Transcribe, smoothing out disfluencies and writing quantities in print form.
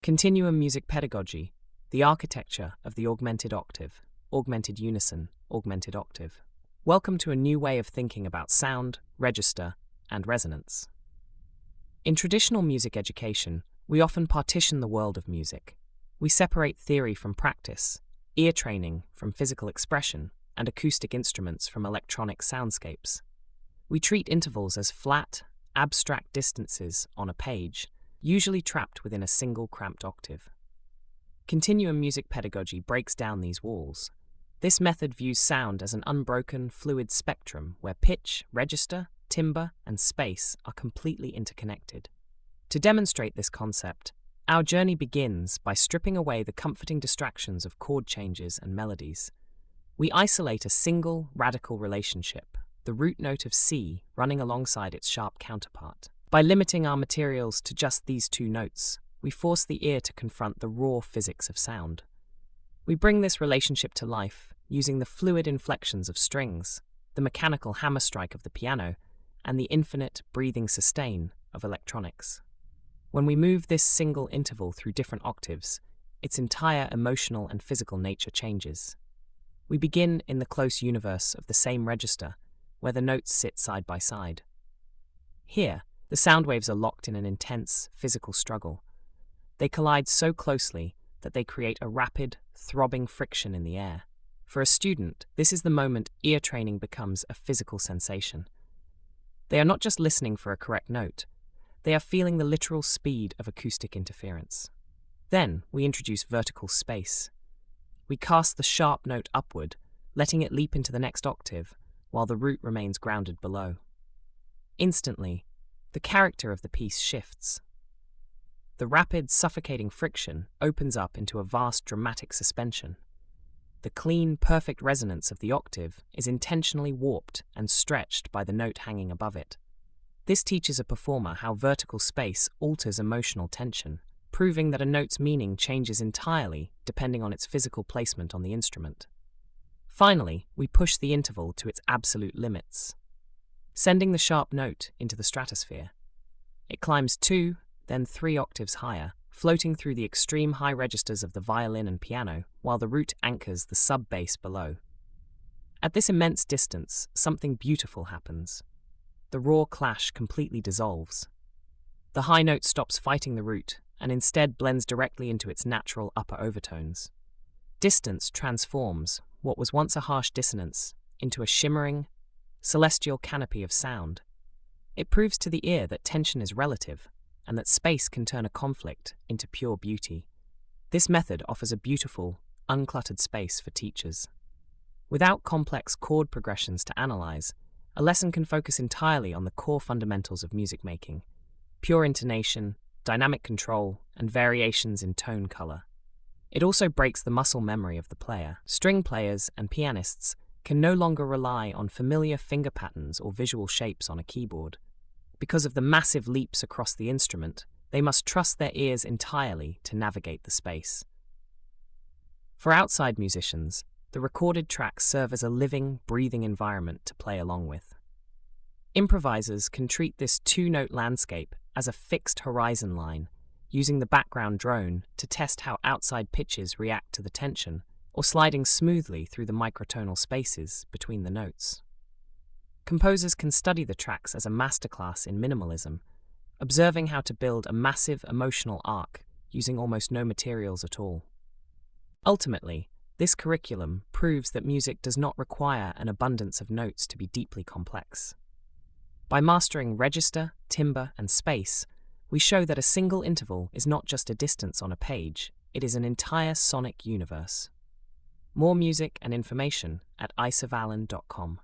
Continuum Music Pedagogy, the architecture of the augmented octave, augmented unison, augmented octave. Welcome to a new way of thinking about sound, register, and resonance. In traditional music education, we often partition the world of music. We separate theory from practice, ear training from physical expression, and acoustic instruments from electronic soundscapes. We treat intervals as flat, abstract distances on a page, usually trapped within a single cramped octave. Continuum music pedagogy breaks down these walls. This method views sound as an unbroken, fluid spectrum where pitch, register, timbre, and space are completely interconnected. To demonstrate this concept, our journey begins by stripping away the comforting distractions of chord changes and melodies. We isolate a single, radical relationship, the root note of C running alongside its sharp counterpart. By limiting our materials to just these two notes, we force the ear to confront the raw physics of sound. We bring this relationship to life using the fluid inflections of strings, the mechanical hammer strike of the piano, and the infinite breathing sustain of electronics. When we move this single interval through different octaves, its entire emotional and physical nature changes. We begin in the close universe of the same register, where the notes sit side by side. Here, the sound waves are locked in an intense, physical struggle. They collide so closely that they create a rapid, throbbing friction in the air. For a student, this is the moment ear training becomes a physical sensation. They are not just listening for a correct note, they are feeling the literal speed of acoustic interference. Then, we introduce vertical space. We cast the sharp note upward, letting it leap into the next octave, while the root remains grounded below. Instantly, the character of the piece shifts. The rapid, suffocating friction opens up into a vast, dramatic suspension. The clean, perfect resonance of the octave is intentionally warped and stretched by the note hanging above it. This teaches a performer how vertical space alters emotional tension, proving that a note's meaning changes entirely depending on its physical placement on the instrument. Finally, we push the interval to its absolute limits, sending the sharp note into the stratosphere. It climbs 2, then 3 octaves higher, floating through the extreme high registers of the violin and piano, while the root anchors the sub-bass below. At this immense distance, something beautiful happens. The raw clash completely dissolves. The high note stops fighting the root and instead blends directly into its natural upper overtones. Distance transforms what was once a harsh dissonance into a shimmering, celestial canopy of sound. It proves to the ear that tension is relative and that space can turn a conflict into pure beauty. This method offers a beautiful, uncluttered space for teachers. Without complex chord progressions to analyze, a lesson can focus entirely on the core fundamentals of music making: pure intonation, dynamic control, and variations in tone color. It also breaks the muscle memory of the player. String players and pianists can no longer rely on familiar finger patterns or visual shapes on a keyboard. Because of the massive leaps across the instrument, they must trust their ears entirely to navigate the space. For outside musicians, the recorded tracks serve as a living, breathing environment to play along with. Improvisers can treat this two-note landscape as a fixed horizon line, using the background drone to test how outside pitches react to the tension, or sliding smoothly through the microtonal spaces between the notes. Composers can study the tracks as a masterclass in minimalism, observing how to build a massive emotional arc using almost no materials at all. Ultimately, this curriculum proves that music does not require an abundance of notes to be deeply complex. By mastering register, timbre, and space, we show that a single interval is not just a distance on a page, it is an entire sonic universe. More music and information at iServalan.com.